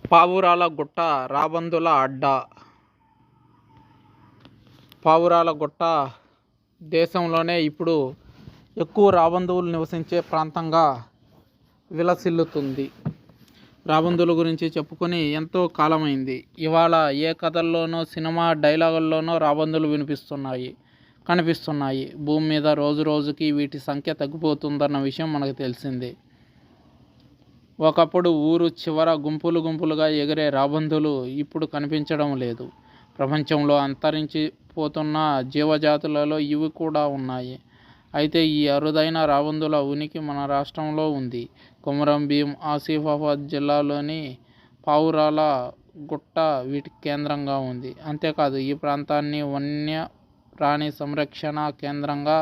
పావురాల గుట్ట రాబందుల అడ్డా. పావురాల గుట్ట దేశంలోనే ఇప్పుడు ఎక్కువ రాబందువులు నివసించే ప్రాంతంగా విలసిల్లుతుంది. రాబందుల గురించి చెప్పుకొని ఎంతో కాలమైంది. ఇవాళ ఏ కథల్లోనో, సినిమా డైలాగుల్లోనో రాబందులు కనిపిస్తున్నాయి. భూమి మీద రోజు రోజుకి వీటి సంఖ్య తగ్గిపోతుందన్న విషయం మనకు తెలిసిందే. ఒకప్పుడు ఊరు చివర గుంపులు గుంపులుగా ఎగిరే రాబందులు ఇప్పుడు కనిపించడం లేదు. ప్రపంచంలో అంతరించిపోతున్న జీవజాతులలో ఇవి కూడా ఉన్నాయి. అయితే ఈ అరుదైన రాబందుల ఉనికి మన రాష్ట్రంలో ఉంది. కొమరం భీం ఆసిఫాబాద్ జిల్లాలోని పావురాల గుట్ట వీటికి కేంద్రంగా ఉంది. అంతేకాదు, ఈ ప్రాంతాన్ని వన్య ప్రాణి సంరక్షణ కేంద్రంగా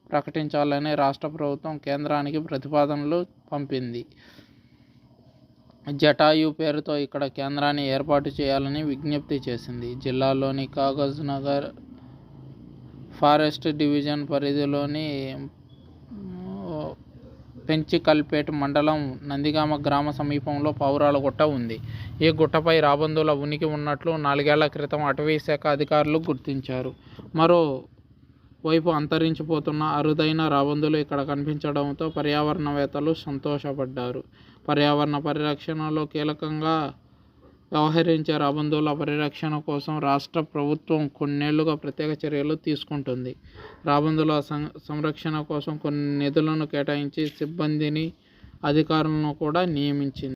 ప్రకటించాలని రాష్ట్ర ప్రభుత్వం కేంద్రానికి ప్రతిపాదనలు పంపింది. జటాయు పేరుతో ఇక్కడ కేంద్రాన్ని ఏర్పాటు చేయాలని విజ్ఞప్తి చేసింది. జిల్లాలోని కాగజ్ నగర్ ఫారెస్ట్ డివిజన్ పరిధిలోని పెంచికల్పేట్ మండలం నందిగామ గ్రామ సమీపంలో పావురాల గుట్ట ఉంది. ఈ గుట్టపై రాబందుల ఉనికి ఉన్నట్లు 4 ఏళ్ల క్రితం అటవీ శాఖ అధికారులు గుర్తించారు. మరో వైపు అంతరించిపోతున్న అరుదైన రాబందులు ఇక్కడ కనిపించడంతో పర్యావరణవేత్తలు సంతోషపడ్డారు. పర్యావరణ పరిరక్షణలో కీలకంగా వ్యవహరించే రాబందుల పరిరక్షణ కోసం రాష్ట్ర ప్రభుత్వం కొన్నేళ్లుగా ప్రత్యేక చర్యలు తీసుకుంటుంది. రాబందుల సంరక్షణ కోసం కొన్ని నిధులను కేటాయించి సిబ్బందిని, అధికారులను కూడా నియమించింది.